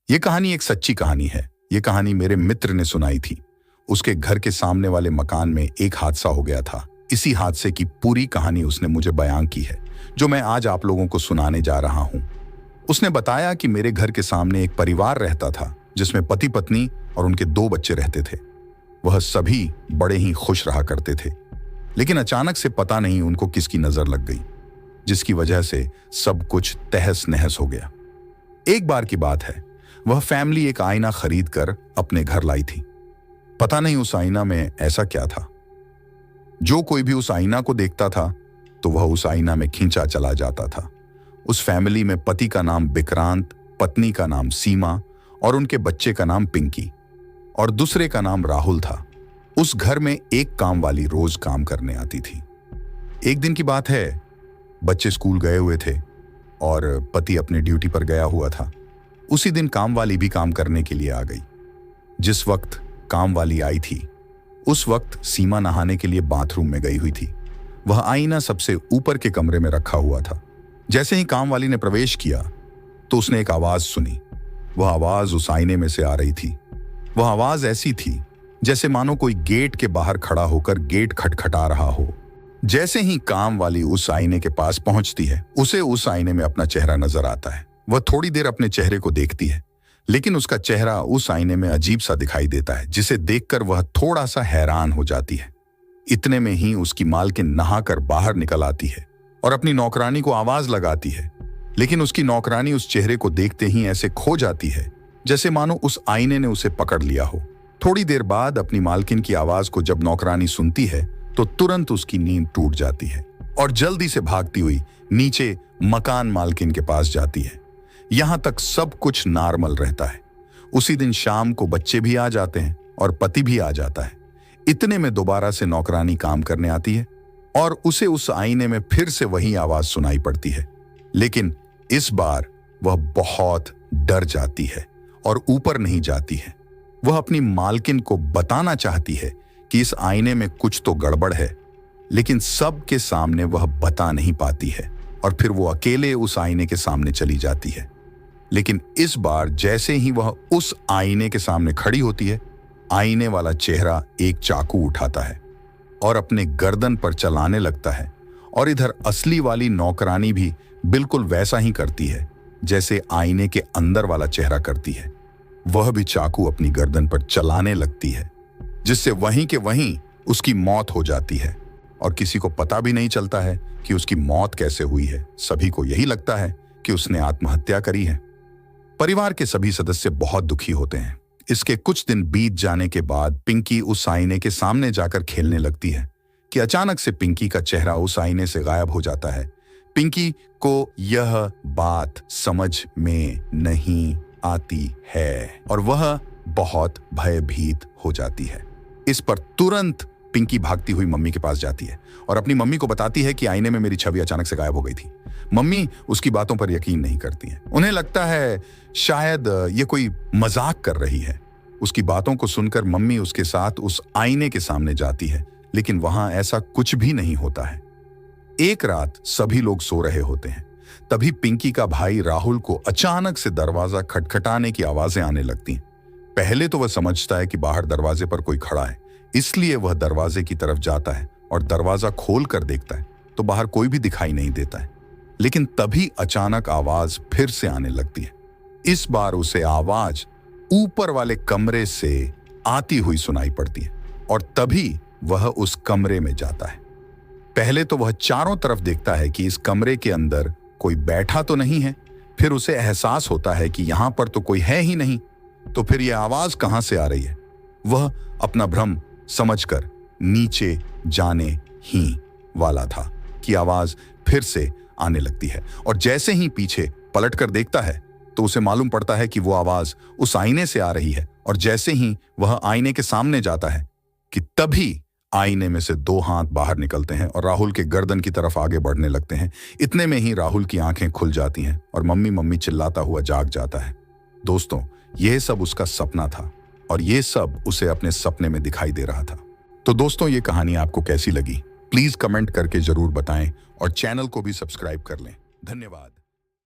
ये कहानी एक सच्ची कहानी है। ये कहानी मेरे मित्र ने सुनाई थी। उसके घर के सामने वाले मकान में एक हादसा हो गया था। इसी हादसे की पूरी कहानी उसने मुझे बयां की है, जो मैं आज आप लोगों को सुनाने जा रहा हूं। उसने बताया कि मेरे घर के सामने एक परिवार रहता था, जिसमें पति पत्नी और उनके 2 बच्चे रहते थे। वह सभी बड़े ही खुश रहा करते थे, लेकिन अचानक से पता नहीं उनको किसकी नजर लग गई, जिसकी वजह से सब कुछ तहस नहस हो गया। एक बार की बात है, वह फैमिली एक आईना खरीद कर अपने घर लाई थी। पता नहीं उस आईना में ऐसा क्या था। जो कोई भी उस आईना को देखता था तो वह उस आईना में खींचा चला जाता था। उस फैमिली में पति का नाम विक्रांत, पत्नी का नाम सीमा और उनके बच्चे का नाम पिंकी और दूसरे का नाम राहुल था। उस घर में एक काम वाली रोज काम करने आती थी। एक दिन की बात है, बच्चे स्कूल गए हुए थे और पति अपने ड्यूटी पर गया हुआ था। उसी दिन काम वाली भी काम करने के लिए आ गई। जिस वक्त काम वाली आई थी, उस वक्त सीमा नहाने के लिए बाथरूम में गई हुई थी। वह आईना सबसे ऊपर के कमरे में रखा हुआ था। जैसे ही काम वाली ने प्रवेश किया तो उसने एक आवाज सुनी। वह आवाज उस आईने में से आ रही थी। वह आवाज ऐसी थी जैसे मानो कोई गेट के बाहर खड़ा होकर गेट खटखटा रहा हो। जैसे ही काम वाली उस आईने के पास पहुंचती है, उसे उस आईने में अपना चेहरा नजर आता है। वह थोड़ी देर अपने चेहरे को देखती है, लेकिन उसका चेहरा उस आईने में अजीब सा दिखाई देता है, जिसे देखकर वह थोड़ा सा हैरान हो जाती है। इतने में ही उसकी मालकिन नहाकर बाहर निकल आती है और अपनी नौकरानी को आवाज लगाती है, लेकिन उसकी नौकरानी उस चेहरे को देखते ही ऐसे खो जाती है जैसे मानो उस आईने ने उसे पकड़ लिया हो। थोड़ी देर बाद अपनी मालकिन की आवाज को जब नौकरानी सुनती है तो तुरंत उसकी नींद टूट जाती है और जल्दी से भागती हुई नीचे मकान मालकिन के पास जाती है। यहां तक सब कुछ नॉर्मल रहता है। उसी दिन शाम को बच्चे भी आ जाते हैं और पति भी आ जाता है। इतने में दोबारा से नौकरानी काम करने आती है और उसे उस आईने में फिर से वही आवाज सुनाई पड़ती है, लेकिन इस बार वह बहुत डर जाती है और ऊपर नहीं जाती है। वह अपनी मालकिन को बताना चाहती है कि इस आईने में कुछ तो गड़बड़ है, लेकिन सबके सामने वह बता नहीं पाती है और फिर वो अकेले उस आईने के सामने चली जाती है। लेकिन इस बार जैसे ही वह उस आईने के सामने खड़ी होती है, आईने वाला चेहरा एक चाकू उठाता है और अपने गर्दन पर चलाने लगता है और इधर असली वाली नौकरानी भी बिल्कुल वैसा ही करती है जैसे आईने के अंदर वाला चेहरा करती है। वह भी चाकू अपनी गर्दन पर चलाने लगती है, जिससे वहीं के वहीं उसकी मौत हो जाती है और किसी को पता भी नहीं चलता है कि उसकी मौत कैसे हुई है। सभी को यही लगता है कि उसने आत्महत्या करी है। परिवार के सभी सदस्य बहुत दुखी होते हैं। इसके कुछ दिन बीत जाने के बाद पिंकी उस आईने के सामने जाकर खेलने लगती है कि अचानक से पिंकी का चेहरा उस आईने से गायब हो जाता है। पिंकी को यह बात समझ में नहीं आती है और वह बहुत भयभीत हो जाती है। इस पर तुरंत पिंकी भागती हुई मम्मी के पास जाती है और अपनी मम्मी को बताती है कि आईने में मेरी छवि अचानक से गायब हो गई थी। मम्मी उसकी बातों पर यकीन नहीं करती हैं। उन्हें लगता है शायद ये कोई मजाक कर रही है। उसकी बातों को सुनकर मम्मी उसके साथ उस आईने के सामने जाती है, लेकिन वहां ऐसा कुछ भी नहीं होता है। एक रात सभी लोग सो रहे होते हैं, तभी पिंकी का भाई राहुल को अचानक से दरवाजा खटखटाने की आवाजें आने लगती हैं। पहले तो वह समझता है कि बाहर दरवाजे पर कोई खड़ा है, इसलिए वह दरवाजे की तरफ जाता है और दरवाजा खोल कर देखता है तो बाहर कोई भी दिखाई नहीं देता है। लेकिन तभी अचानक आवाज फिर से आने लगती है। इस बार उसे आवाज ऊपर वाले कमरे से आती हुई सुनाई पड़ती है और तभी वह उस कमरे में जाता है। पहले तो वह चारों तरफ देखता है कि इस कमरे के अंदर कोई बैठा तो नहीं है। फिर उसे एहसास होता है कि यहां पर तो कोई है ही नहीं, तो फिर यह आवाज कहां से आ रही है। वह अपना भ्रम समझकर नीचे जाने ही वाला था कि आवाज फिर से आने लगती है और जैसे ही पीछे पलटकर देखता है तो उसे मालूम पड़ता है कि वो आवाज उस आईने से आ रही है। और जैसे ही वह आईने के सामने जाता है कि तभी आईने में से 2 हाथ बाहर निकलते हैं और राहुल के गर्दन की तरफ आगे बढ़ने लगते हैं। इतने में ही राहुल की आंखें खुल जाती हैं और मम्मी मम्मी चिल्लाता हुआ जाग जाता है। दोस्तों, यह सब उसका सपना था और यह सब उसे अपने सपने में दिखाई दे रहा था। तो दोस्तों, ये कहानी आपको कैसी लगी प्लीज कमेंट करके जरूर बताएं और चैनल को भी सब्सक्राइब कर लें। धन्यवाद।